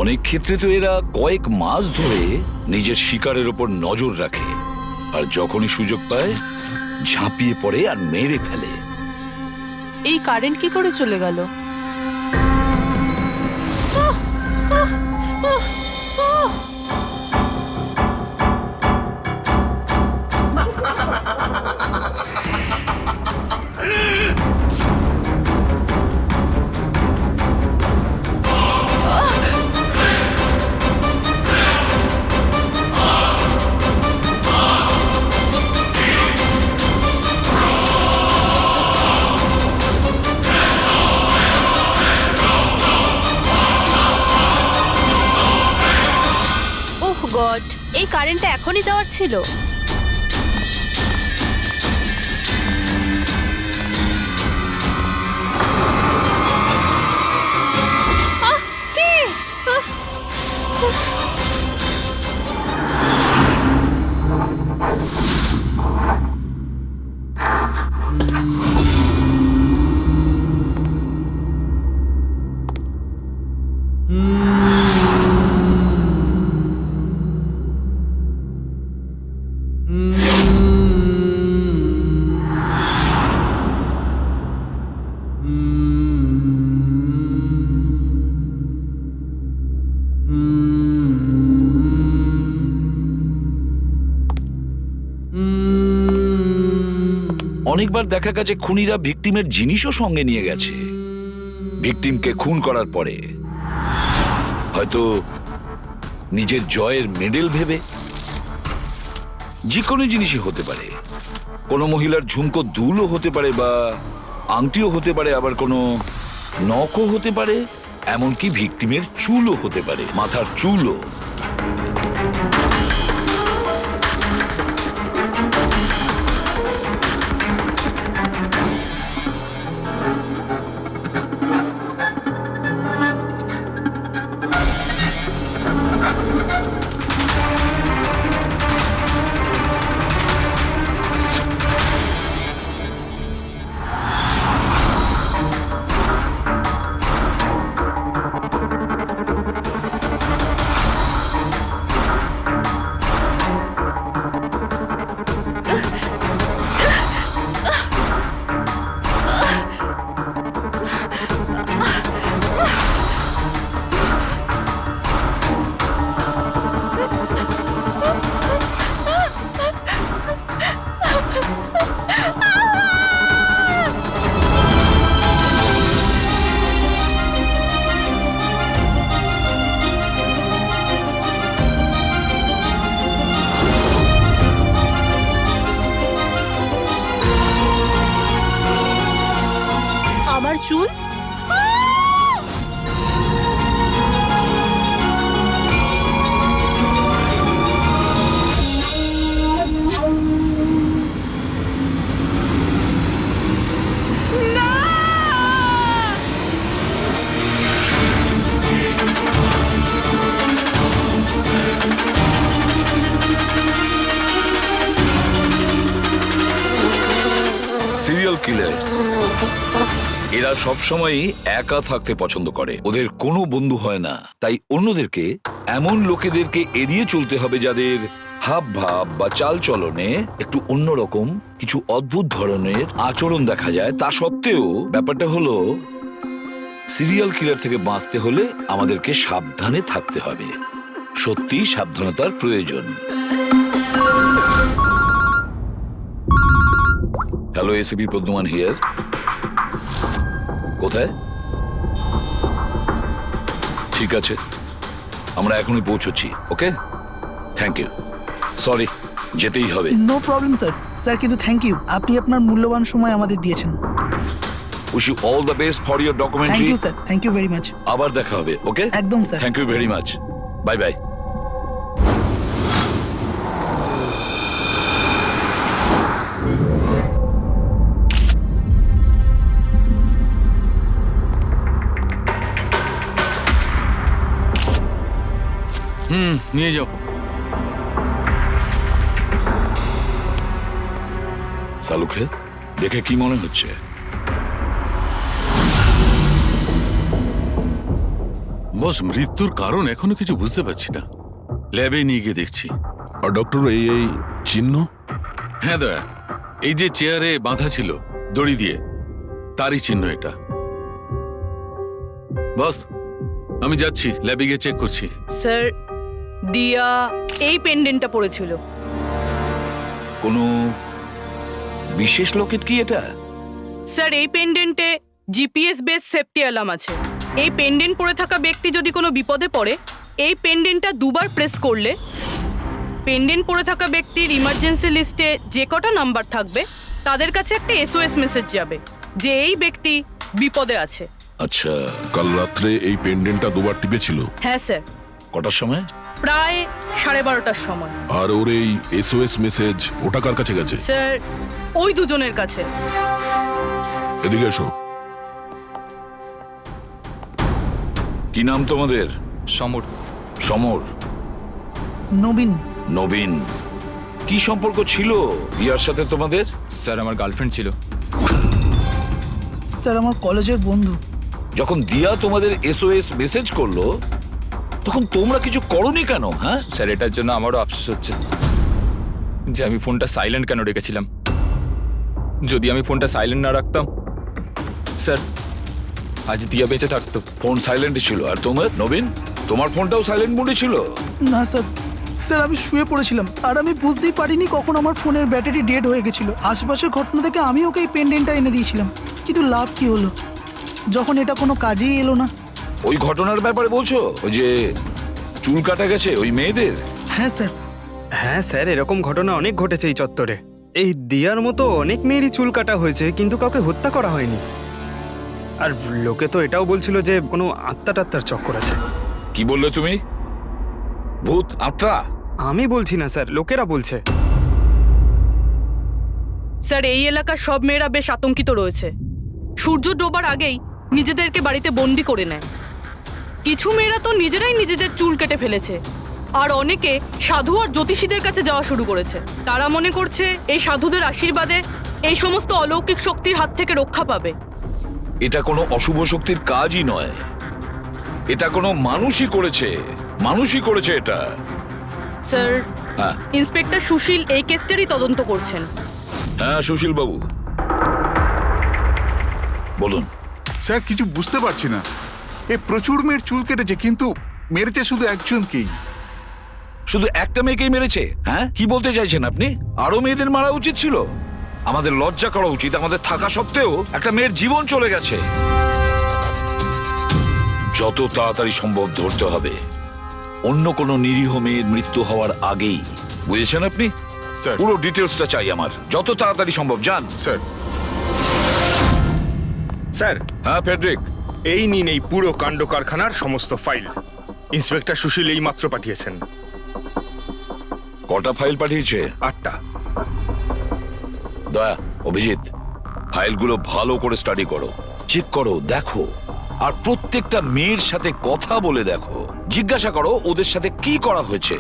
অনেক ক্ষেত্রে তো এরা কয়েক মাস ধরে নিজের শিকারের ওপর নজর রাখে, আর যখনই সুযোগ পায় ঝাঁপিয়ে পড়ে আর মেরে ফেলে। এই কারেন্ট কি করে চলে গেল? ওহ গড, এই কারেন্টটা এখনই যাওয়ার ছিল। কে? অনেকবার দেখা গেছে খুনিরা ভিকটিমের জিনিসও সঙ্গে নিয়ে গেছে। ভিকটিমকে খুন করার পরে হয়তো নিজের জয়ের মেডেল ভেবে। যে কোনো জিনিসই হতে পারে, কোনো মহিলার ঝুমকো দুলও হতে পারে, বা আংটিও হতে পারে, আবার কোনো নখও হতে পারে, এমনকি ভিকটিমের চুলও হতে পারে, মাথার চুলও। আমার চুল? সিরিয়াল কিলার্স এরা সবসময় একা থাকতে পছন্দ করে। ওদের কোনো বন্ধু হয় না, তাই অন্যদেরকে, এমন লোকেদেরকে এড়িয়ে চলতে হবে যাদের হাব ভাব বা চাল চলনে একটু অন্যরকম, কিছু অদ্ভুত ধরনের আচরণ দেখা যায়। তা সত্ত্বেও ব্যাপারটা হলো, সিরিয়াল কিলার থেকে বাঁচতে হলে আমাদেরকে সাবধানে থাকতে হবে। সত্যি সাবধানতার প্রয়োজন। হ্যালো, এসিপি পদ্মমান হিয়ার। কোথায়? ঠিক আছে, আমরা এখনই পৌঁছচ্ছি। Okay, thank you. সরি, যেতেই হবে। No problem sir. স্যার কিন্তু থ্যাংক ইউ, আপনি আপনার মূল্যবান সময় আমাদের দিয়েছেন। Wish you all the best for your thank documentary. You sir, thank you very much. আবার দেখা হবে। ওকে, একদম sir. Thank you very much. Bye bye. নিয়ে যাও। সালুকে দেখে কি মনে হচ্ছে? বস, মৃত্যুর কারণ এখনো কিছু বুঝতে পারছি না। ল্যাবে নিয়ে গিয়ে দেখছি। আর ডক্টর এই চিহ্ন? হ্যাঁ দয়া, এই যে চেয়ারে বাঁধা ছিল দড়ি দিয়ে, তারই চিহ্ন এটা। বস, আমি যাচ্ছি, ল্যাবে গিয়ে চেক করছি। স্যার, দিয়া এই পেন্ডেন্টটা পড়েছিল। কোনো বিশেষ লকেট কি এটা? স্যার, এই পেন্ডেন্টে জিপিএস বেস সেফটি অ্যালার্ম আছে। এই পেন্ডেন্ট পরে থাকা ব্যক্তি যদি কোনো বিপদে পড়ে, এই পেন্ডেন্টটা দুবার প্রেস করলে পেন্ডেন্ট পরে থাকা ব্যক্তির ইমার্জেন্সি লিস্টে যে কটা নাম্বার থাকবে তাদের কাছে একটা এসওএস মেসেজ যাবে যে এই ব্যক্তি বিপদে আছে। আচ্ছা, কাল রাত্রে এই পেন্ডেন্টটা দুবার টিপেছিল। হ্যাঁ স্যার, কটার সময়? প্রায় 12:30টার সময়। আর ওর এই এসওএস মেসেজ ওটা কার কাছে গেছে? স্যার, ওই দুজনের কাছে। এদিকে এসো। কি নাম তোমাদের? সমর। সমর। নবীন। নবীন। কি সম্পর্ক ছিল দিয়ার সাথে তোমাদের? স্যার, আমার গার্লফ্রেন্ড ছিল। স্যার আমার কলেজের বন্ধু। যখন দিয়া তোমাদের এসওএস মেসেজ করলো তখন তোমরা কিছু করনি কেন? হ্যাঁ স্যার, এটার জন্য আমারও আফসোস হচ্ছে যে আমি ফোনটা সাইলেন্ট কেন রেখেছিলাম। যদি আমি ফোনটা সাইলেন্ট না রাখতাম, স্যার, আজ দিয়া বেঁচে থাকতো। ফোন সাইলেন্ট ছিল। আর তোমার নবীন, তোমার ফোনটাও সাইলেন্ট মোডে ছিল? না স্যার, স্যার আমি শুয়ে পড়েছিলাম আর আমি বুঝতেই পারিনি কখন আমার ফোনের ব্যাটারি ডেড হয়ে গেছিল। আশেপাশের ঘটনা থেকে আমি ওকে এই পেন্ডেন্টটা এনে দিয়েছিলাম, কিন্তু লাভ কি হলো যখন এটা কোনো কাজেই এলো না। ওই ঘটনার ব্যাপারে বলছো? ওই যে চুল কাটা গেছে ওই মেয়েদের? হ্যাঁ স্যার। হ্যাঁ স্যার, এরকম ঘটনা অনেক ঘটেছে এই চত্বরে। এই দিয়ার মতো অনেক মেয়েরই চুল কাটা হয়েছে, কিন্তু কাউকে হত্যা করা হয়নি। আর লোকে তো এটাও বলছিল যে কোনো আত্মাটাত্মার চক্কর আছে। কি বললে তুমি? ভূত, আত্মা? আমি বলছি না স্যার, লোকেরা বলছে। স্যার, এই এলাকার সব মেয়েরা বেশ আতঙ্কিত রয়েছে। সূর্য ডোবার আগেই নিজেদেরকে বাড়িতে বন্দি করে নেয়। কিছু মেয়েরা তো নিজেরাই নিজেদের চুল কেটে ফেলেছে, আর অনেকে সাধু আর জ্যোতিষীদের কাছে যাওয়া শুরু করেছে। তারা মনে করছে এই সাধুদের আশীর্বাদে এই সমস্ত অলৌকিক শক্তির হাত থেকে রক্ষা পাবে। এটা কোনো অশুভ শক্তির কাজই নয়, এটা কোনো মানুষই করেছে। মানুষই করেছে এটা। স্যার, হ্যাঁ ইন্সপেক্টর সুশীল এই কেসটারই তদন্ত করছেন। হ্যাঁ, সুশীল বাবু বলুন। স্যার, কিছু বুঝতে পারছি না। এ প্রচুর মেয়ের চুল কেটেছে, কিন্তু মেরেছে শুধু একজনকেই। শুধু একটা মেয়েকেই মেরেছে? হ্যাঁ, কি বলতে চাইছেন আপনি? আরো মেয়েদের মারা উচিত ছিল? আমাদের লজ্জা করা উচিত। আমাদের থাকা সত্ত্বেও একটা মেয়ের জীবন চলে গেছে। যত তাড়াতাড়ি সম্ভব ধরতে হবে, অন্য কোনো নিরীহ মেয়ের মৃত্যু হওয়ার আগেই। বুঝেছেন আপনি? স্যার। পুরো ডিটেলসটা চাই আমার, যত তাড়াতাড়ি সম্ভব। যান। স্যার। স্যার, হ্যাঁ ফেডরিক। এই নিন এই পুরো কাণ্ড কারখানার সমস্ত ফাইল। ইন্সপেক্টর সুশীল এই মাত্র পাঠিয়েছেন। কটা ফাইল পাঠিয়েছে? 8টা। দয়া, অভিজিৎ, ফাইলগুলো ভালো করে স্টাডি করো, চেক করো, দেখো। আর প্রত্যেকটা মেয়ের সাথে কথা বলে দেখো, জিজ্ঞাসা করো ওদের সাথে কি করা হয়েছে।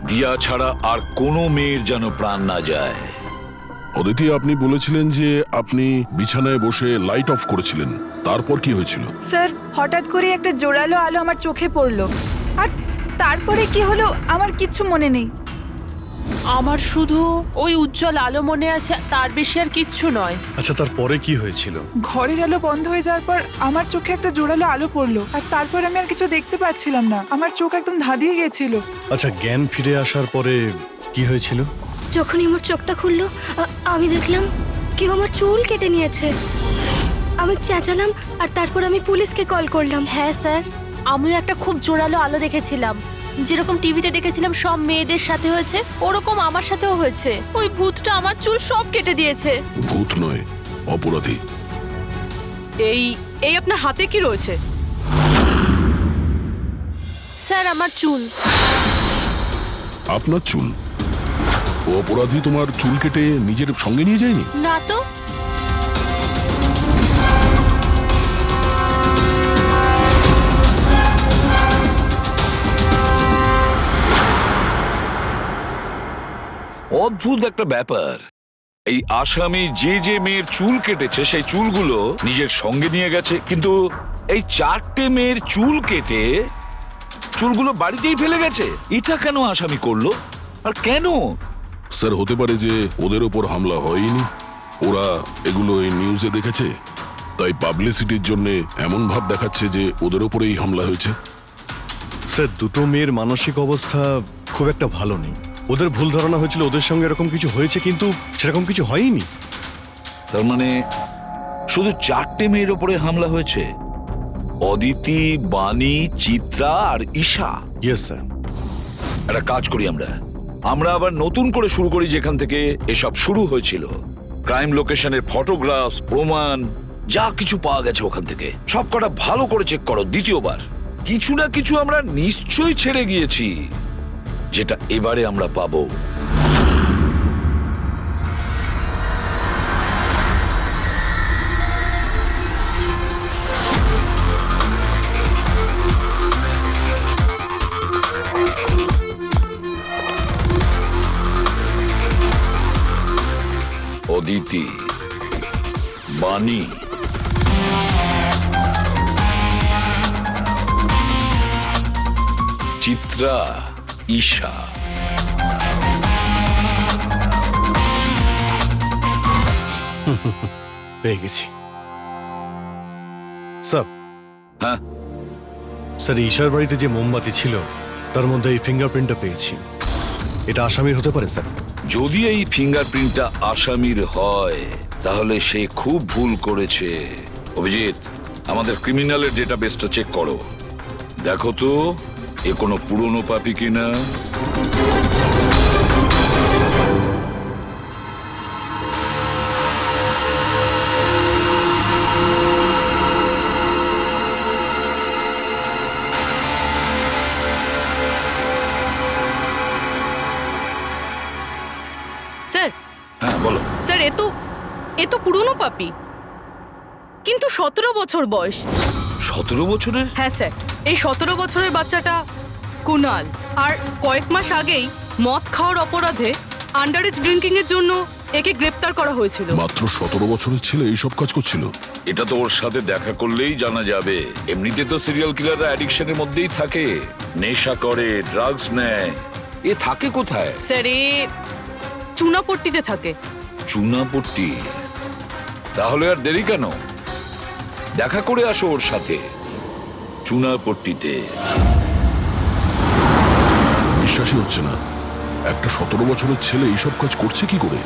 দিয়া ছাড়া আর কোনো মেয়ের যেন প্রাণ না যায়। অদিতি, আপনি বলেছিলেন যে আপনি বিছানায় বসে লাইট অফ করেছিলেন, তারপর কি হয়েছিল? স্যার, হঠাৎ করে একটা জোরালো আলো আমার চোখে পড়লো, আর তারপরে কি হলো আমার কিচ্ছু মনে নেই। আমার শুধু ওই উজ্জ্বল আলো মনে আছে, তার বেশি আর কিচ্ছু নয়। আচ্ছা, তারপরে কি হয়েছিল? ঘরের আলো বন্ধ হয়ে যাওয়ার পর আমার চোখে একটা জোরালো আলো পড়লো, আর তারপর আমি আর কিছু দেখতে পাচ্ছিলাম না। আমার চোখ একদম ধাঁধিয়ে গেছিল। আচ্ছা, জ্ঞান ফিরে আসার পরে কি হয়েছিল? যখনই আমার চোখটা খুললো, আমি দেখলাম কেউ আমার চুল কেটে নিয়েছে। আমি চেঁচালাম আর তারপর আমি পুলিশকে কল করলাম। হ্যাঁ স্যার, আমিও একটা খুব জোরালো আলো দেখেছিলাম। যেরকম টিভিতে দেখেছিলাম সব মেয়েদের সাথে হয়েছে, ওরকম আমার সাথেও হয়েছে। ওই ভূতটা আমার চুল সব কেটে দিয়েছে। ভূত নয়, অপরাধী। এই এই আপনার হাতে কি রয়েছে? স্যার, আমার চুল। আপনার চুল? ও অপরাধী তোমার চুল কেটে নিজের সঙ্গে নিয়ে যায়নি? না তো। অদ্ভুত একটা ব্যাপার। এই আসামি যে যে মেয়ের চুল কেটেছে সেই চুলগুলো নিজের সঙ্গে নিয়ে গেছে, কিন্তু এই 4টে মেয়ের চুল কেটে চুলগুলো বাড়িতেই ফেলে গেছে। এটা কেন আসামি করলো আর কেন? স্যার হতে পারে যে ওদের ওপর হামলা হয়নি, ওরা এগুলো এই নিউজে দেখেছে, তাই পাবলিসিটির জন্য এমন ভাব দেখাচ্ছে যে ওদের ওপরেই হামলা হয়েছে। স্যার দুটো মেয়ের মানসিক অবস্থা খুব একটা ভালো নেই। ওদের ভুল ধারণা হয়েছিল ওদের সঙ্গে এরকম কিছু হয়েছে, কিন্তু সেরকম কিছু হয়নি। তার মানে শুধু 4টে মেয়ের ওপরে হামলা হয়েছে? অদিতি, বাণী, চিত্রা আর ঈশা। Yes sir. একটা কাজ করি আমরা আবার নতুন করে শুরু করি যেখান থেকে এসব শুরু হয়েছিল। ক্রাইম লোকেশনের ফটোগ্রাফ, প্রমাণ যা কিছু পাওয়া গেছে ওখান থেকে সব কটা ভালো করে চেক করো দ্বিতীয়বার। কিছু না কিছু আমরা নিশ্চয়ই ছেড়ে গিয়েছি যেটা এবারে আমরা পাবো। অদিতি, বাণী, চিত্রা, ঈশা। পেয়ে গেছি স্যার। হ্যাঁ স্যার, ঈশার বাড়িতে যে মোমবাতি ছিল তার মধ্যে এই ফিঙ্গারপ্রিন্টটা পেয়েছি। এটা আসামির হতে পারে স্যার। যদি এই ফিঙ্গারপ্রিন্টটা আসামির হয় তাহলে সে খুব ভুল করেছে। অভিজিৎ, আমাদের ক্রিমিনালের ডেটাবেসটা চেক করো, দেখো তো এ কোনো পুরনো পাপি কিনা। স্যার, হ্যাঁ বলো। স্যার এ তো পুরনো পাপি, কিন্তু 17 বছর বয়স। 17 বছরের? হ্যাঁ স্যার, এই 17 বছরের বাচ্চাটা কুনাল। আর কয়েক মাস আগেই মদ খাওয়ার অপরাধে আন্ডারেজ ড্রিঙ্কিং এর জন্য একে গ্রেপ্তার করা হয়েছিল। মাত্র 17 বছরের ছেলে এইসব কাজ করছিল? এটা তো ওর সাথে দেখা করলেই জানা যাবে। এমনিতে তো সিরিয়াল কিলাররা অ্যাডিকশনের মধ্যেই থাকে, নেশা করে, ড্রাগস নেয়। এ থাকে কোথায়? স্যার, এ চুনাপট্টিতে থাকে। চুনাপট্টি? তাহলে আর দেরি কেন, দেখা করে আসো ওর সাথে চুনাপট্টিতে। বিশ্বাসই হচ্ছে না, একটা 17 বছরের ছেলে এইসব কাজ করছে কি করে?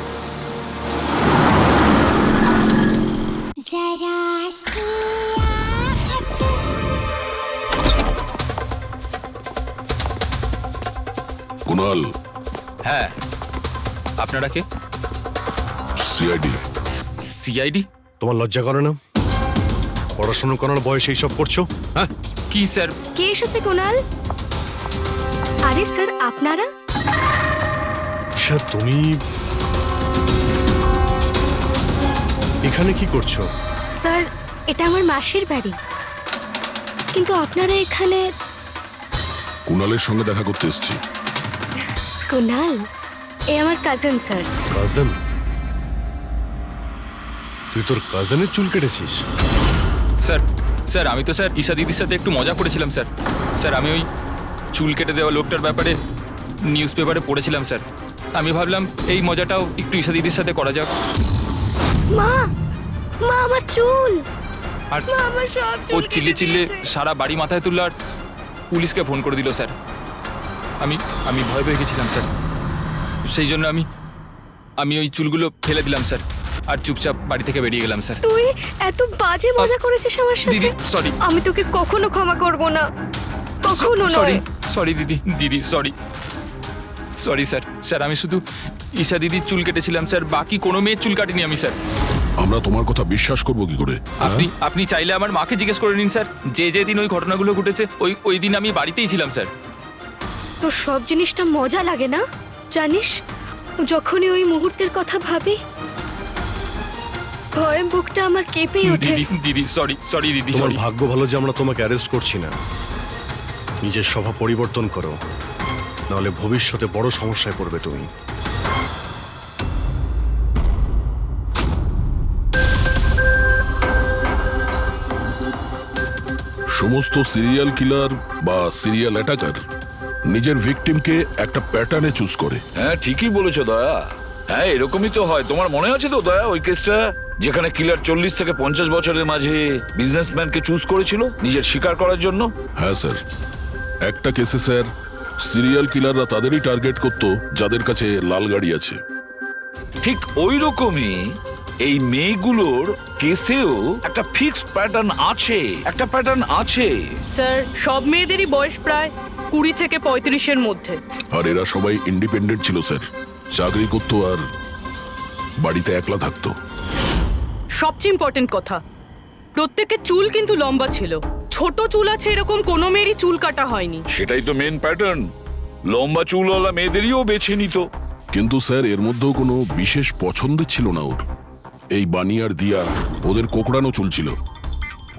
কুনাল। হ্যাঁ, আপনারা কে? সিআইডি। সিআইডি? তোমার লজ্জা করে না? পড়াশোনা করার বয়সে এইসব করছো? হ্যাঁ কি স্যার? কে এসেছে কুনাল? আরে স্যার, আপনারা? স্যার, তুমি এখানে কি করছো? স্যার, এটা আমার মাসির বাড়ি, কিন্তু আপনারা এখানে? কুনালের সঙ্গে দেখা করতে এসেছি। কুনাল এ আমার কাজিন স্যার। কাজিন? তুই তোর কাজিনের চুল কেটেছিস? স্যার স্যার আমি তো স্যার ঈশা দিদির সাথে একটু মজা করেছিলাম স্যার। স্যার আমি ওই চুল কেটে দেওয়া লোকটার ব্যাপারে নিউজ পেপারে পড়েছিলাম স্যার। আমি ভাবলাম এই মজাটাও একটু ঈশা দিদির সাথে করা যাক। মা, মা আমার চুল! আর মা আমার সব ও চুল চিল্লে কেটে চিল্লে দিয়েছে। সারা বাড়ি মাথায় তুললো আর পুলিশকে ফোন করে দিল স্যার। আমি ভয় পেয়ে গেছিলাম স্যার, সেই জন্য আমি ওই চুলগুলো ফেলে দিলাম স্যার আর চুপচাপ বাড়ি থেকে বেরিয়ে গেলাম স্যার। তুই এত বাজে মজা করেছিস আমার সাথে? দিদি সরি। আমি তোকে কখনো ক্ষমা করব না, কখনো সরি নয়। সরি দিদি সরি স্যার। স্যার আমি শুধু ঈশা দিদির চুল কেটেছিলাম স্যার, বাকি কোনো মেয়ের চুল কাটিনি আমি স্যার। আমরা তোমার কথা বিশ্বাস করবো কি করে? আপনি চাইলে আমার মাকে জিজ্ঞেস করে নিন স্যার, যে দিন ওই ঘটনাগুলো ঘটেছে ওই দিন আমি বাড়িতেই ছিলাম স্যার। তোর সব জিনিসটা মজা লাগে না জানিস? যখনই ওই মুহূর্তের কথা ভাবি ভয়ে বুকটা আমার কেঁপে ওঠে। দিদি সরি দিদি তোমার সরি। ভাগ্য ভালো যে আমরা তোমাকে অ্যারেস্ট করছি না। নিজের স্বভাব পরিবর্তন করো, নাহলে ভবিষ্যতে বড় সমস্যায় পড়বে তুমি। সমস্ত সিরিয়াল কিলার বা সিরিয়াল অ্যাটাকার নিজের ভিকটিমকে একটা প্যাটার্নে চুজ করে। হ্যাঁ, ঠিকই বলেছো দয়া। হ্যাঁ, এরকমই তো হয়। তোমার মনে আছে তো দয়া ওই কেসটা, যেখানে কিলার 40 থেকে 50 বছরের মাঝে বিজনেসম্যানকে চুজ করেছিল নিজের শিকার করার জন্য? হ্যাঁ স্যার, একটা কেসে স্যার সিরিয়াল কিলাররা তাদেরই টার্গেট করতো যাদের কাছে লাল গাড়ি আছে। ঠিক ওই রকমই এই মেয়েগুলোর কেসেও একটা ফিক্সড প্যাটার্ন আছে, একটা প্যাটার্ন আছে। স্যার, সব মেয়েদেরই বয়স প্রায় 20 থেকে 35-এর মধ্যে। আর এরা সবাই ইন্ডিপেন্ডেন্ট ছিল স্যার, চাকরি করতো আর বাড়িতে একলা থাকতো। সবচেয়ে ইম্পর্টেন্ট কথা, প্রত্যেকের চুল কিন্তু লম্বা ছিল। ছোট চুল আছে এরকম কোনো মেয়েরই চুল কাটা হয়নি। সেটাই তো মেন প্যাটার্ন, লম্বা চুলওয়ালা মেয়েদেরইও বেছে নিত। কিন্তু স্যার এর মধ্যেও কোনো বিশেষ পছন্দের ছিল না ওর। এই বানি আর দিয়া ওদের কোকড়ানো চুল ছিল,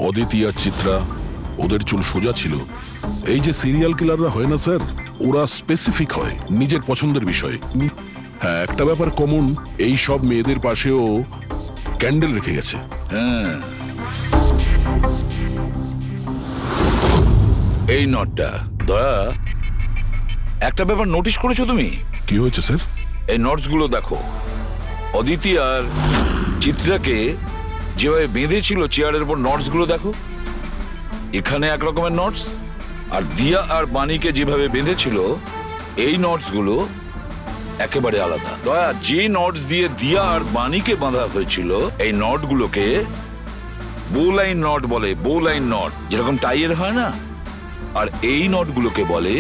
অদিতি আর চিত্রা ওদের চুল সোজা ছিল। এই যে সিরিয়াল কিলাররা হয় না স্যার, ওরা স্পেসিফিক হয় নিজের পছন্দের বিষয়ে। হ্যাঁ, একটা ব্যাপার কমন, এই সব মেয়েদের পাশেও ক্যান্ডেল রেখে গেছে। হ্যাঁ, এই নটটা দয়া, একটা ব্যাপার নোটিশ করেছো তুমি? কি হয়েছে স্যার? এই নোটস গুলো দেখো। অদিতি আর চিত্রাকে যেভাবে বেঁধেছিল চেয়ারের উপর, নোটস গুলো দেখো। এখানে এক রকমের নোটস, আর দিয়া আর বাণীকে যেভাবে বেঁধেছিল এই নোটস গুলো একেবারে আলাদা। দয়া, যে নোটস দিয়ে দিয়া আর বাণীকে বাঁধা হয়েছিল এই নট গুলোকে বো লাইন নট বলে, বো লাইন নট, যেরকম টাইয়ের হয় না। আর এই নট গুলোকে বলে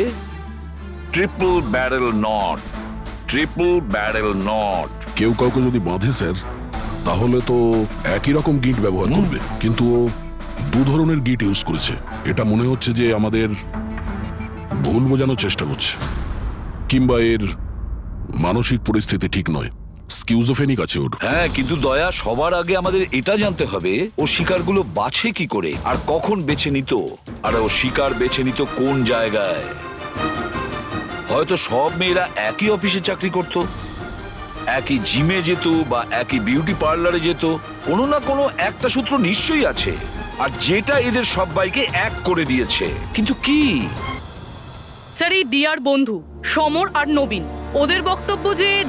triple barrel not, triple barrel not. কেউ কাউকে যদি বাঁধে স্যার, তাহলে তো একই রকম গিট ব্যবহার করবে, কিন্তু ও দু ধরনের গিট ইউজ করেছে। এটা মনে হচ্ছে যে আমাদের ভুল বোঝানোর চেষ্টা করছে, কিংবা এর মানসিক পরিস্থিতি ঠিক নয়, স্কিউজোফেনিক আছে ওর। হ্যাঁ, কিন্তু দয়া, সবার আগে আমাদের এটা জানতে হবে ও শিকারগুলো বাছে কি করে আর কখন বেছে নিত, আর ও শিকার বেছে নিত কোন জায়গায়। হয়তো সব মেয়েরা একই অফিসে চাকরি করত, একই জিমে যেত বা একই বিউটি পার্লারে যেত। কোনো না কোনো একটা সূত্র নিশ্চয়ই আছে, আর যেটা এদের সবাইকে এক করে দিয়েছে। কিন্তু কি? স্যার, এই দিয়ার বন্ধু সমর আর নবীন, ওদের বক্তব্য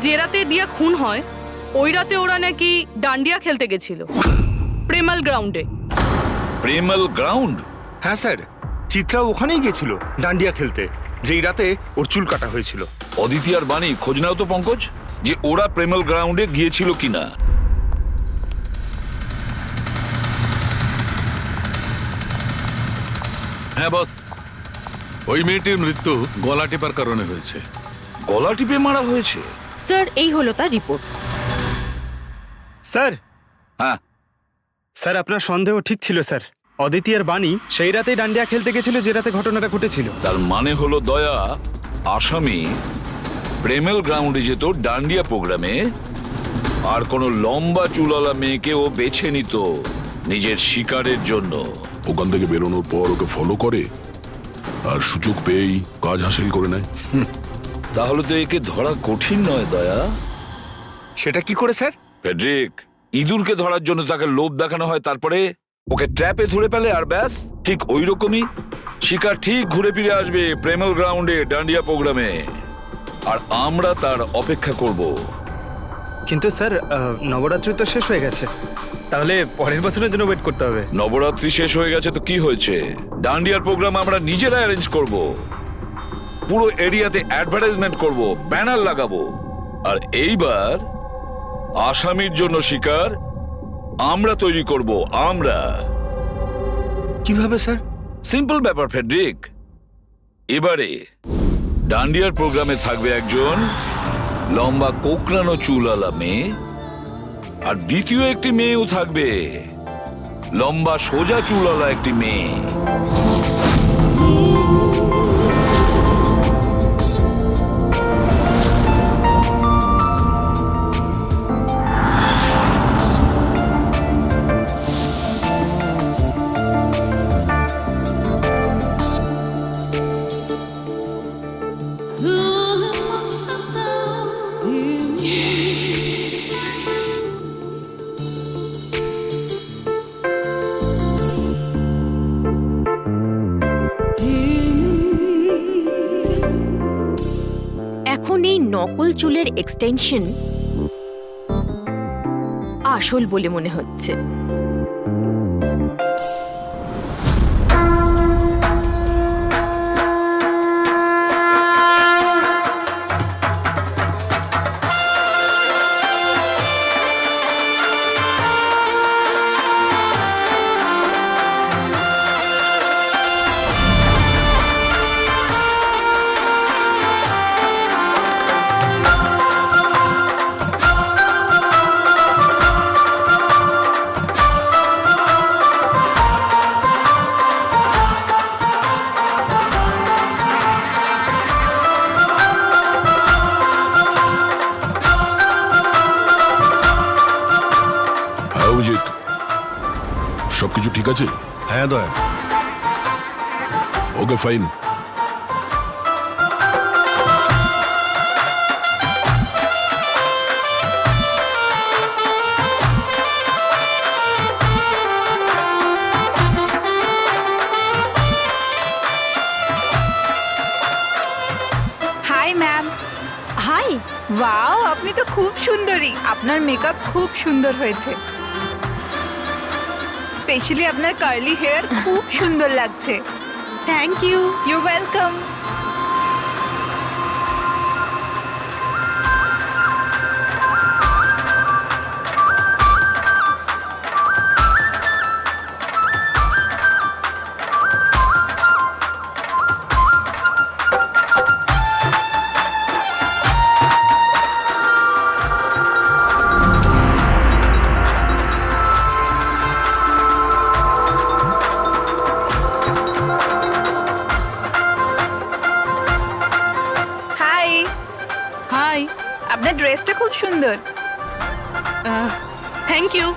যে রাতে দিয়া খুন হয় ওই রাতে ওরা নাকি ডান্ডিয়া খেলতে গেছিল প্রেমাল গ্রাউন্ডে। প্রেমাল গ্রাউন্ড? হ্যাঁ স্যার, চিত্রা ওখানেই গেছিল ডান্ডিয়া খেলতে, যেই রাতে ওর চুল কাটা হয়েছিল। অদিতি আর বাণী, খোঁজ নাও তো পঙ্কজ, যে ওরা প্রেমাল গ্রাউন্ডে গিয়েছিল কিনা। হ্যাঁ বস, ওই মেয়েটির মৃত্যু গলা টেপার কারণে হয়েছে। গলা টিপে মারা হয়েছে? স্যার, এই হলো তার রিপোর্ট। স্যার, হ্যাঁ স্যার আপনার সন্দেহ ঠিক ছিল স্যার। অদিতি আর বাণী সেই রাতেই ডান্ডিয়া খেলতে গেছিল যে রাতে ঘটনাটা ঘটেছিল। তার মানে হলো দয়া, আসামি প্রেমেল গ্রাউন্ডে যেত ডান্ডিয়া প্রোগ্রামে, আর কোনো লম্বা চুলওয়ালা মেয়েকে ও বেছে নিত নিজের শিকারের জন্য। ওখান থেকে বেরোনোর পর ওকে ফলো করে আর সুযোগ পেয়েই কাজ হাসিল করে নেয়। তাহলে তো একে ধরা কঠিন নয় দয়া। সেটা কি করে স্যার? ফেডরিক, ইঁদুরকে ধরার জন্য তাকে লোভ দেখানো হয়, তারপরে ওকে ট্র্যাপে ধরে ফেলে, আর ব্যাস। ঠিক ওই রকমই শিকার ঠিক ঘুরে ফিরে আসবে প্রেমেল গ্রাউন্ডে ডান্ডিয়া প্রোগ্রামে, আর আমরা তার অপেক্ষা করব। কিন্তু স্যার, নবরাত্রি তো শেষ হয়ে গেছে, তাহলে পরের বছরের জন্য ওয়েট করতে হবে। নবরাত্রি শেষ হয়ে গেছে তো কি হয়েছে, ডান্ডিয়ার প্রোগ্রাম আমরা নিজেরা অ্যারেঞ্জ করব, পুরো এরিয়াতে অ্যাডভার্টাইজমেন্ট করব, ব্যানার লাগাবো। আর এইবার আসামির জন্য শিকার আমরা তৈরি করব, আমরা। কিভাবে স্যার? সিম্পল ব্যাপার ফেডরিক। এবারে ডান্ডিয়ার প্রোগ্রামে থাকবে একজন লম্বা কোকড়ানো চুলওয়ালা মেয়ে, আর দ্বিতীয় একটি মেয়েও থাকবে, লম্বা সোজা চুলওয়ালা একটি মেয়ে। নকল চুলের এক্সটেনশন আসল বলে মনে হচ্ছে। হ্যাঁ অভিজিৎ, সবকিছু ঠিক আছে? হ্যাঁ দয়া। Okay fine. Hi ma'am. Hi. Wow, আপনি তো খুব সুন্দরী। আপনার মেকআপ খুব সুন্দর হয়েছে। স্পেশালি আপনার কার্লি হেয়ার খুব সুন্দর লাগছে। Thank you. You welcome. Hi. Hi. আপনার ড্রেসটা খুব সুন্দর। Thank you.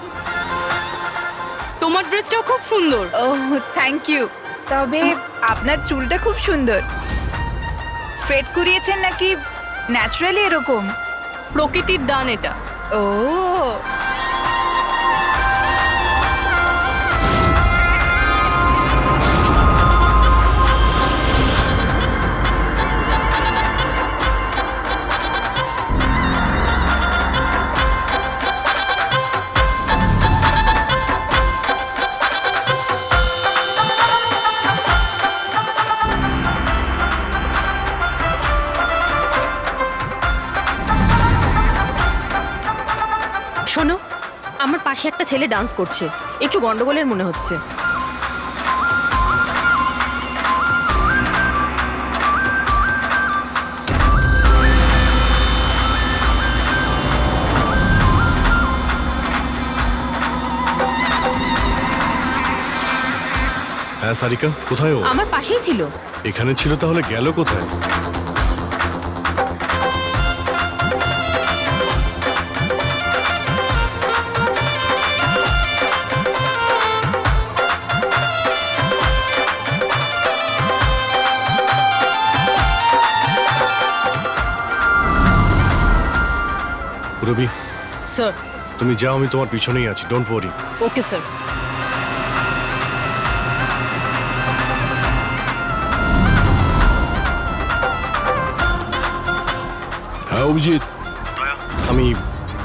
তোমার ড্রেসটাও খুব সুন্দর। Oh thank you. তবে আপনার চুলটা খুব সুন্দর। স্ট্রেট করিয়েছেন নাকি ন্যাচারালি এরকম? প্রকৃতির দান এটা। ও শোনো, আমার পাশে একটা ছেলে ডান্স করছে, একটু গন্ডগোলের মনে হচ্ছে। হ্যাঁ সারিকা, কোথায় ও? আমার পাশেই ছিল। এখানে ছিল, তাহলে গেল কোথায়? রবি, স্যার। তুমি যাও, আমি তোমার পিছনেই আছি, ডোন্ট ওয়ারি। Okay sir. হ্যাঁ অভিজিৎ, আমি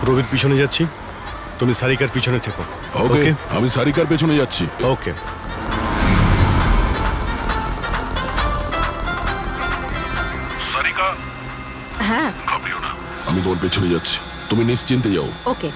রবির পিছনে যাচ্ছি, তুমি সারিকার পিছনে থেকো। ওকে, আমি সারিকার পেছনে যাচ্ছি। ওকে। সারিকা, হ্যাঁ ঘাবড়িও না, আমি তোমার পেছনে যাচ্ছি, তুমি নিশ্চিন্তে যাও। ওকে।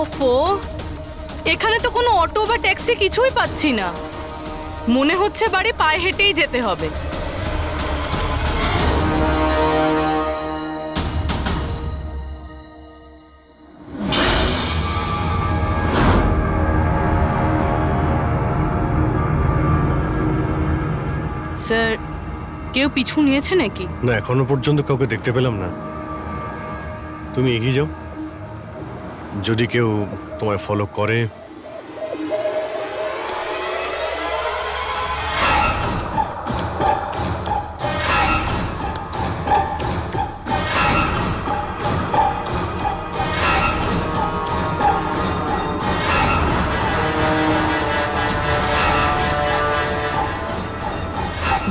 ওফো, এখানে তো কোনো অটো বা ট্যাক্সি কিছুই পাচ্ছি না। মনে হচ্ছে বাড়ি পায়ে হেঁটেই যেতে হবে। স্যার, কেউ পিছু নিয়েছে নাকি? না, এখনো পর্যন্ত কাউকে দেখতে পেলাম না। তুমি এগিয়ে যাও, যদি কেউ তোমায় ফলো করে।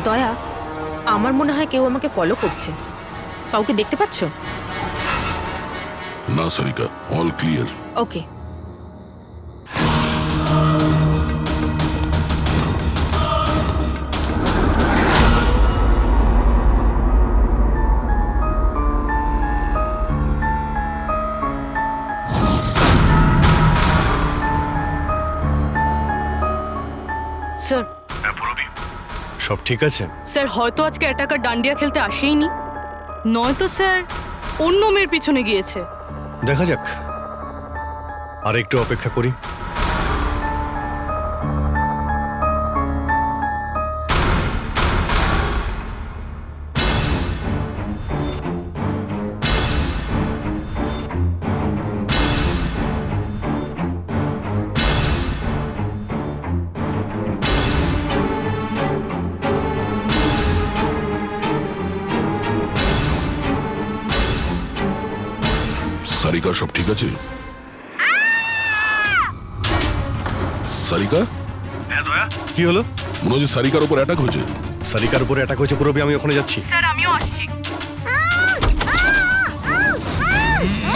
দয়া, আমার মনে হয় কেউ আমাকে ফলো করছে। কাউকে দেখতে পাচ্ছ? না সারিকা, অল ক্লিয়ার। ওকে। স্যার, সব ঠিক আছে? স্যার হয়তো আজকে অ্যাটাকার ডান্ডিয়া খেলতে আসেইনি, নয়তো স্যার অন্য মেয়ের পিছনে গিয়েছে। দেখা যাক, আর একটু অপেক্ষা করি। সারিকা, সব ঠিক আছে? সারিকা, কি হলো? মনে হচ্ছে সারিকার উপর অ্যাটাক হয়েছে। সারিকার উপরে অ্যাটাক হয়েছে পুরবি, আমি ওখানে যাচ্ছি। স্যার আমিও আসছি।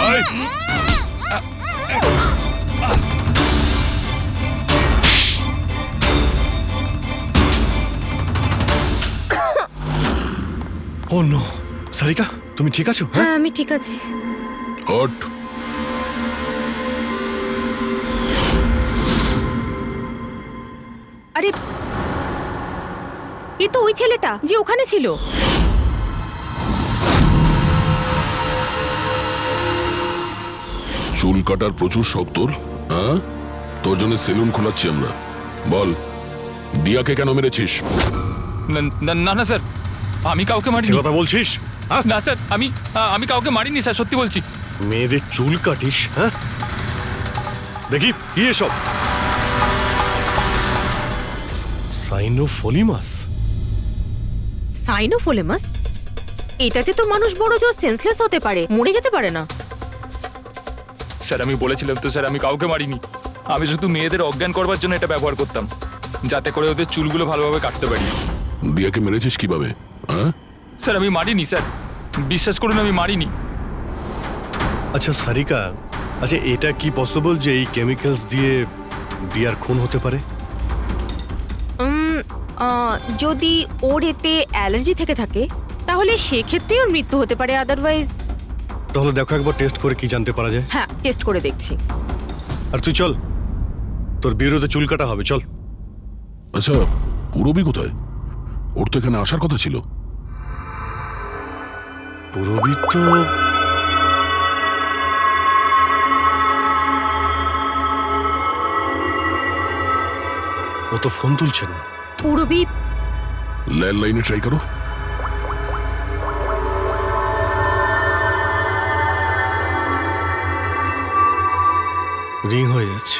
আয়! ও নো, সারিকা তুমি ঠিক আছো? হ্যাঁ, আমি ঠিক আছি। হট! আরে, এ তো ওই ছেলেটা যে ওখানে ছিল। চুল কাটার প্রচুর শখ তোর, হ্যাঁ? তোর জন্য সেলুন খোলাচ্ছি আমরা। বল, দিয়াকে কেন মেরেছিস? না না না স্যার, আমি কাউকে কি মারিনি। কথা বলছিস? হ্যাঁ? না স্যার, আমি কাউকে মারিনি স্যার, সত্যি বলছি। মেয়েদের চুল কাটিস? হ্যাঁ, দেখি কি এসব। সাইনোফোলিমাস? সাইনোফোলেমাস? এটাতে তো মানুষ বড় জোর সেন্সলেস হতে পারে, মরে যেতে পারে না। স্যার আমি বলেছিলাম তো স্যার, আমি কাউকে মারিনি। আমি শুধু মেয়েদের অজ্ঞান করবার জন্য এটা ব্যবহার করতাম, যাতে করে ওদের চুলগুলো ভালোভাবে কাটতে পারি। দিয়াকে মেরেছিস কিভাবে? হ্যাঁ? স্যার আমি মারিনি স্যার, বিশ্বাস করুন আমি মারিনি। আচ্ছা সারিকা, আচ্ছা এটা কি পসিবল যে এই কেমিক্যালস দিয়ে দিয়ার খুন হতে পারে? যদি ওর এতে অ্যালার্জি থেকে থাকে তাহলে সেক্ষেত্রে ওর মৃত্যু হতে পারে, আদারওয়াইজ। তাহলে দেখো একবার টেস্ট করে কি জানতে পারা যায়। হ্যাঁ, টেস্ট করে দেখছি। আর তুই চল, তোর বিরুদ্ধে চুল কাটা হবে, চল। আচ্ছা, পুরবি কোথায়? ওর তো এখানে আসার কথা ছিল। পুরবি তো ও তো ফোন তুলছে না। পুরবি, ল্যান্ডলাইনে ট্রাই করো। রিং হয়ে যাচ্ছে।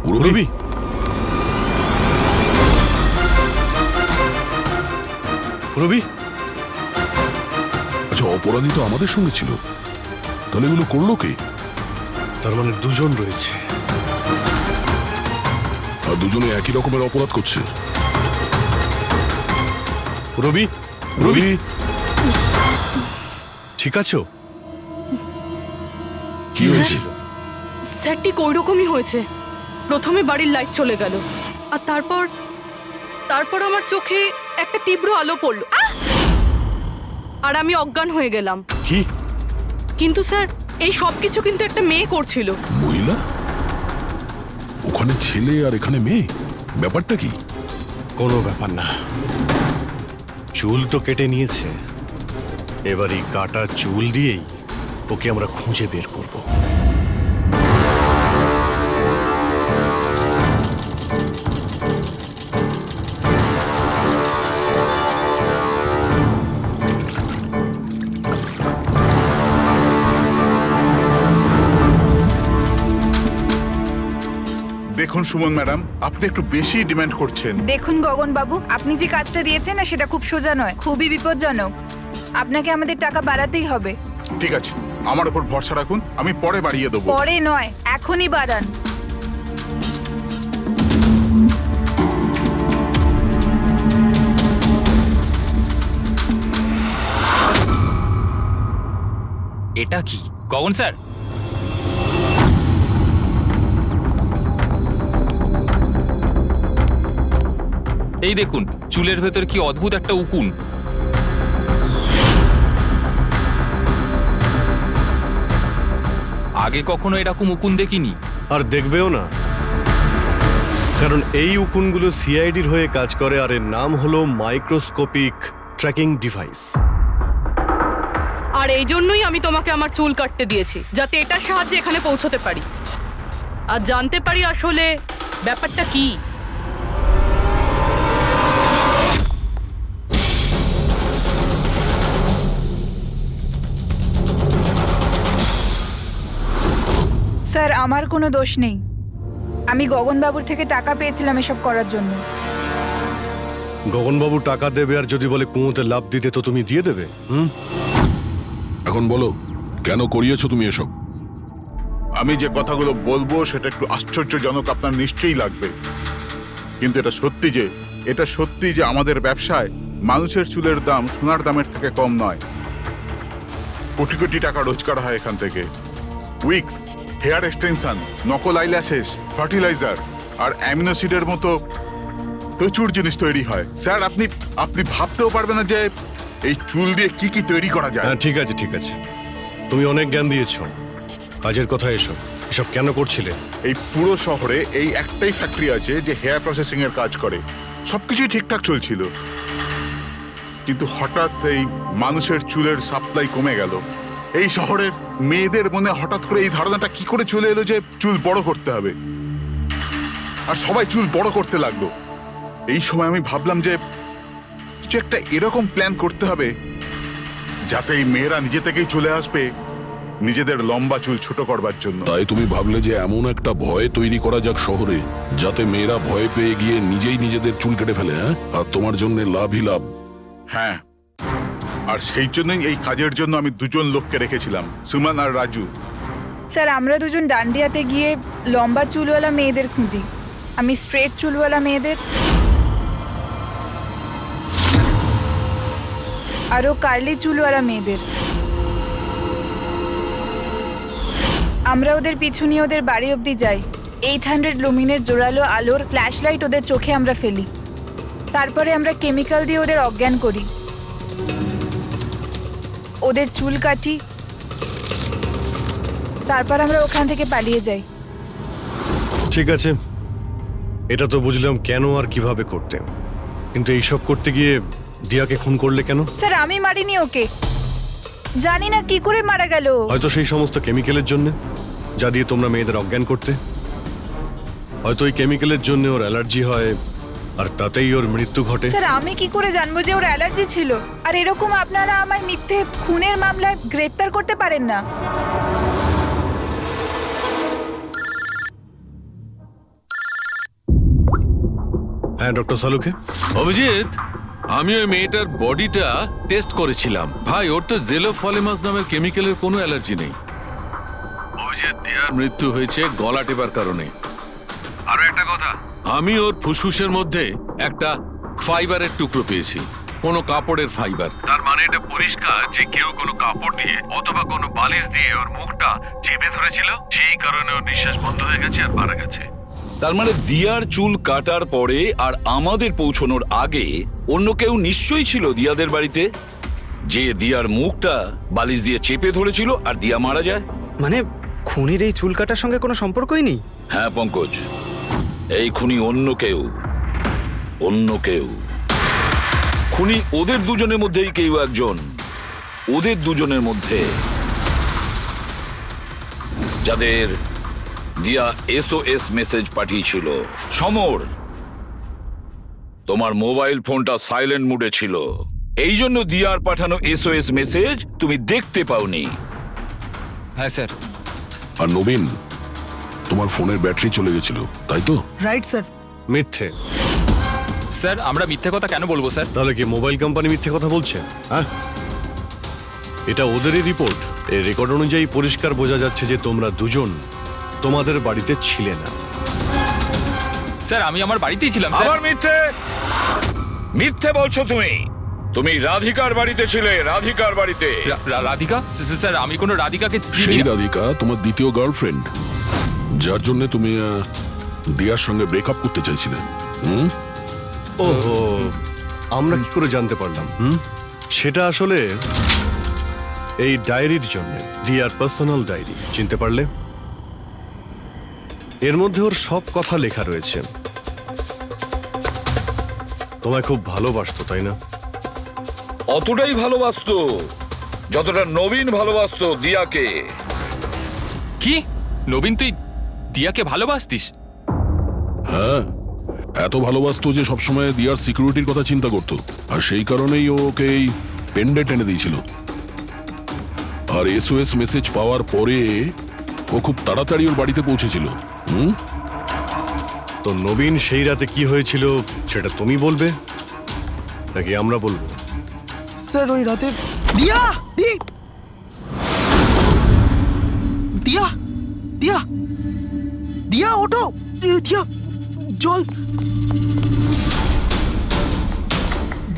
পুরবি, পুরবি, আচ্ছা অপরাধী তো আমাদের সঙ্গে ছিল, তাহলে এগুলো করলো কে? তার মানে দুজন রয়েছে, আর দুজনে একই রকমের অপরাধ করছে। রবি, রবি ঠিক আছো? কি হয়েছিল? স্যার ঠিক ওই রকমই হয়েছে। প্রথমে বাড়ির লাইট চলে গেল, আর তারপর আমার চোখে একটা তীব্র আলো পড়লো, আর আমি অজ্ঞান হয়ে গেলাম। কি? কিন্তু স্যার এই সব কিছু কিন্তু একটা মেয়ে করছিল। মহিলা? ওখানে ছেলে আর এখানে মেয়ে, ব্যাপারটা কি? কোনো ব্যাপার না, চুল তো কেটে নিয়েছে, এবার এই কাটা চুল দিয়েই ওকে আমরা খুঁজে বের করব। দেখুন সুমন ম্যাডাম, আপনি একটু বেশি ডিমান্ড করছেন। দেখুন গগন বাবু, আপনি যে কাজটা দিয়েছেন না সেটা খুব সোজা নয়, খুবই বিপজ্জনক। আপনাকে আমাদের টাকা বাড়াতেই হবে। ঠিক আছে, আমার উপর ভরসা রাখুন, আমি পরে বাড়িয়ে দেবো। পরে নয়, এখনই বাড়ান। এটা কি গগন স্যার? এই দেখুন চুলের ভেতর কি অদ্ভুত একটা উকুন। আগে কখনো এরকম উকুন দেখিনি। আর দেখবেও না, কারণ এই উকুনগুলো সিআইডির হয়ে কাজ করে, আর এর নাম হলো মাইক্রোস্কোপিক ট্র্যাকিং ডিভাইস। আর এই জন্যই আমি তোমাকে আমার চুল কাটতে দিয়েছি, যাতে এটার সাহায্যে এখানে পৌঁছতে পারি আর জানতে পারি আসলে ব্যাপারটা কি। স্যার আমার কোনো দোষ নেই, আমি গগনবাবুর থেকে টাকা পেয়েছিলাম এসব করার জন্য। গগনবাবু টাকা দেবে, আর যদি বলে কুঁয়োতে লাভ দিতে তো তুমি দিয়ে দেবে? এখন বলো, কেন করিয়েছো তুমি এসব? আমি যে কথাগুলো বলবো সেটা একটু আশ্চর্যজনক আপনার নিশ্চয়ই লাগবে, কিন্তু এটা সত্যি যে আমাদের ব্যবসায় মানুষের চুলের দাম সোনার দামের থেকে কম নয়। কোটি কোটি টাকা রোজগার হয় এখান থেকে। উইক্স, হেয়ার এক্সটেনশন, নকল আইল্যাশেস, ফার্টিলাইজার আর অ্যামিনোসিডের মতো প্রচুর জিনিস তৈরি হয়। স্যার আপনি ভাবতেও পারবেন না যে এই চুল দিয়ে কি কি তৈরি করা যায়। হ্যাঁ ঠিক আছে ঠিক আছে, তুমি অনেক জ্ঞান দিয়েছো, কাজের কথা এসব কেন করছিলে? এই পুরো শহরে এই একটাই ফ্যাক্টরি আছে যে হেয়ার প্রসেসিং এর কাজ করে। সবকিছুই ঠিকঠাক চলছিল, কিন্তু হঠাৎ এই মানুষের চুলের সাপ্লাই কমে গেল। এই শহরের মেয়েদের মনে হঠাৎ করে এই ধারণাটা কি করে চলে এলো যে চুল বড় করতে হবে, আর সবাই চুল বড় করতে লাগলো। এই সময় আমি ভাবলাম যে কিছু একটা এরকম প্ল্যান করতে হবে যাতে এই মেয়েরা নিজে থেকেই চলে আসবে নিজেদের লম্বা চুল ছোট করবার জন্য। তাই তুমি ভাবলে যে এমন একটা ভয় তৈরি করা যাক শহরে, যাতে মেয়েরা ভয় পেয়ে গিয়ে নিজেই নিজেদের চুল কেটে ফেলে, হ্যাঁ? আর তোমার জন্য লাভই লাভ। হ্যাঁ, আর সেই জন্যই এই কাজের জন্য আমি দুজন লোককে রেখেছিলাম, সুমন আর রাজু। স্যার আমরা দুজন ডান্ডিয়াতে গিয়ে লম্বা চুলওয়ালা মেয়েদের খুঁজি, আমি স্ট্রেট চুলওয়ালা মেয়েদের, আরও কার্লি চুলওয়ালা মেয়েদের। আমরা ওদের পিছু নিয়ে ওদের বাড়ি অবধি যাই। 800 লুমিনের জোরালো আলোর ফ্ল্যাশ লাইট ওদের চোখে আমরা ফেলি, তারপরে আমরা কেমিক্যাল দিয়ে ওদের অজ্ঞান করি, ওদের চুল কাটি, তারপর আমরা ওখান থেকে পালিয়ে যাই। ঠিক আছে, এটা তো বুঝলাম কেন আর কিভাবে করতে, কিন্তু এইসব করতে গিয়ে দিয়াকে খুন করলে কেন? স্যার আমি মারিনি ওকে, জানি না কি করে মারা গেল। হয়তো সেই সমস্ত কেমিক্যালের জন্য যা দিয়ে তোমরা মেয়েদের অজ্ঞান করতে। হয়তো ওই কেমিক্যালের জন্য ওর অ্যালার্জি হয়, আর তাতেই ওর মৃত্যু ঘটে। স্যার আমি কি করে জানবো যে ওর অ্যালার্জি ছিল? আর এরকম আপনারা আমায় মিথ্যে খুনের মামলায় গ্রেফতার করতে পারেন না। হ্যাঁ ডক্টর সালুকে। অভিজিৎ, আমি ওই মেয়েটার বডিটা টেস্ট করেছিলাম। ভাই, ওর তো জেলোফলিমাস নামের কেমিক্যালের কোনো অ্যালার্জি নেই। অভিজিৎ, দিয়ার মৃত্যু হয়েছে গলা টেপার কারণে। আরো একটা কথা, আমি ওর ফুসফুসের মধ্যে একটা ফাইবারের টুকরো পেয়েছি, কোনো কাপড়ের ফাইবার। তার মানে এটা পরিষ্কার যে কেউ কোনো কাপড় দিয়ে অথবা কোনো বালিশ দিয়ে ওর মুখটা চেপে ধরেছিল, সেই কারণে ওর নিঃশ্বাস বন্ধ হয়ে গেছে আর মারা গেছে। তার মানে দিয়ার চুল কাটার পরে আর আমাদের পৌঁছানোর আগে অন্য কেউ নিশ্চয়ই ছিল দিয়াদের বাড়িতে, যে দিয়ার মুখটা বালিশ দিয়ে চেপে ধরেছিল আর দিয়া মারা যায়। মানে খুনির এই চুল কাটার সঙ্গে কোনো সম্পর্কই নেই? হ্যাঁ পঙ্কজ, এই খুনি অন্য কেউ। খুনি ওদের দুজনের মধ্যেই কেউ একজন, ওদের দুজনের মধ্যে যাদের দিয়া SOS মেসেজ পাঠিয়েছিল। সমর, তোমার মোবাইল ফোনটা সাইলেন্ট মুডে ছিল, এই জন্য দিয়ার পাঠানো SOS মেসেজ তুমি দেখতে পাওনি। হ্যাঁ স্যার। আর নবীন, তোমার ফোনের ব্যাটারি চলে গেছিল, তাই তো? Right sir. মিথ্যে। স্যার আমরা মিথ্যে কথা কেন বলবো স্যার? তাহলে কি মোবাইল কোম্পানি মিথ্যে কথা বলছে? হ্যাঁ, এটা ওদেরই রিপোর্ট। এই রেকর্ড অনুযায়ী পরিষ্কার বোঝা যাচ্ছে যে তোমরা দুজন তোমাদের বাড়িতে ছিলে না। স্যার আমি আমার বাড়িতেই ছিলাম স্যার। আবার মিথ্যে বলছো তুমি? তুমি রাধিকার বাড়িতে ছিলে, রাধিকার বাড়িতে। রাধিকা? স্যার আমি কোনো রাধিকাকে চিনি সেই না। রাধিকা তোমার দ্বিতীয় গার্লফ্রেন্ড, যার জন্য তুমি দিয়ার সঙ্গে ব্রেকআপ করতে চাইছিলে। হুম? ওহো, আমরা কি করে জানতে পারলাম? সেটা আসলে এই ডায়েরির জন্য, দিয়ার পার্সোনাল ডায়েরি, চিনতে পারলে? এর মধ্যে ওর সব কথা লেখা রয়েছে। তোমায় খুব ভালোবাসতো, তাই না? অতটাই ভালোবাসতো যতটা নবীন ভালোবাসতো দিয়াকে। কি? নবীন, তুই দিয়াকে ভালোবাসতিস? হ্যাঁ, এত ভালোবাসতো যে সবসময় দিয়ার সিকিউরিটির কথা চিন্তা করতো, আর সেই কারণেই ও ওকে এই পেন্ডেন্ট এনে দিয়েছিল। আর SOS মেসেজ পাওয়ার পরে ও খুব তাড়াতাড়ি ওর বাড়িতে পৌঁছেছিল। তো নবীন সেই রাতে কি হয়েছিল সেটা তুমি বলবে নাকি আমরা বলবো? স্যার ওই রাতে দিয়া দিয়া দিয়া দিয়া ওঠো, দিয়া জল,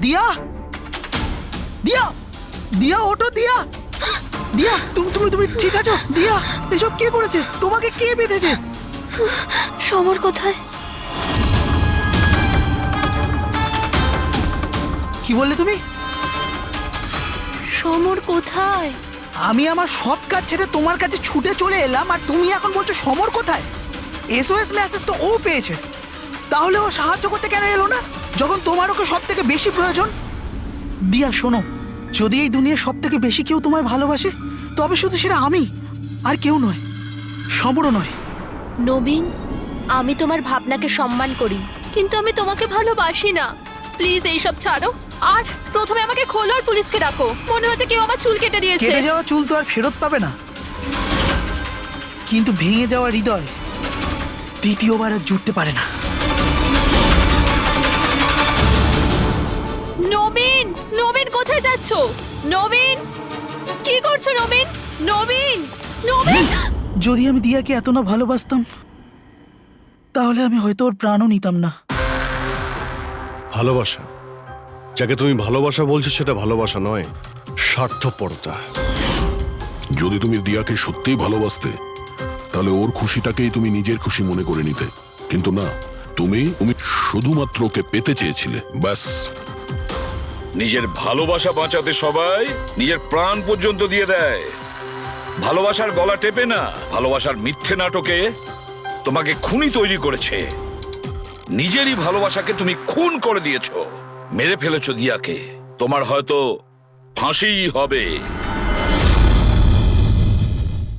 দিয়া দিয়া দিয়া ওঠো, দিয়া দিয়া তুমি ঠিক আছো? দিয়া এসব কে করেছে? তোমাকে কে বেঁধেছে? সমর কোথায়? কি বললে তুমি? সমর কোথায়? আমি আমার সব কাজ ছেড়ে তোমার কাছে ছুটে চলে এলাম, আর তুমি এখন বলছো সমর কোথায়? SOS মেসেজ তো ও পেয়েছে, তাহলে ও সাহায্য করতে কেন এলো না যখন তোমার ওকে সব থেকে বেশি প্রয়োজন? দিয়া শোনো, যদি এই দুনিয়ার সব থেকে বেশি কেউ তোমায় ভালোবাসে, তবে শুধু সেটা আমি, আর কেউ নয়, সমরও নয়। নবীন, আমি তোমার ভাবনাকে সম্মান করি, কিন্তু আমি তোমাকে ভালোবাসি না। প্লিজ এইসব ছাড়ো, আর প্রথমে আমাকে খোলো আর পুলিশকে ডাকো। মনে হচ্ছে কেউ আমার চুল কেটে দিয়েছে। কেটে যাওয়া চুল তো আর ফেরত পাবে না, কিন্তু ভেঙে যাওয়া হৃদয় দ্বিতীয়বার আর জুটতে পারে না। নবীন, নবীন কোথায় যাচ্ছ? নবীন, কি করছো নবীন? নবীন, নবীন! যদি আমি দিয়াকে এত না ভালোবাসতাম, তাহলে আমি হয়তো ওর প্রাণও নিতাম না। ভালোবাসা, যাকে তুমি ভালোবাসা বলছো সেটা ভালোবাসা নয়, স্বার্থপরতা। যদি তুমি দিয়াকে সত্যিই ভালোবাসতে, তাহলে ওর খুশিটাকেই তুমি নিজের খুশি মনে করে নিতে, কিন্তু না, তুমি শুধুমাত্র ওকে পেতে চেয়েছিলে, ব্যাস। নিজের ভালোবাসা বাঁচাতে সবাই নিজের প্রাণ পর্যন্ত দিয়ে দেয়। ভালোবাসার গলা টেপে না, ভালোবাসার মিথ্যে নাটকে তোমাকে খুনি তৈরি করেছে। নিজেরই ভালোবাসাকে তুমি খুন করে দিয়েছো, মেরে ফেলেছো দিয়াকে। তোমার হয়তো ফাঁসিই হবে।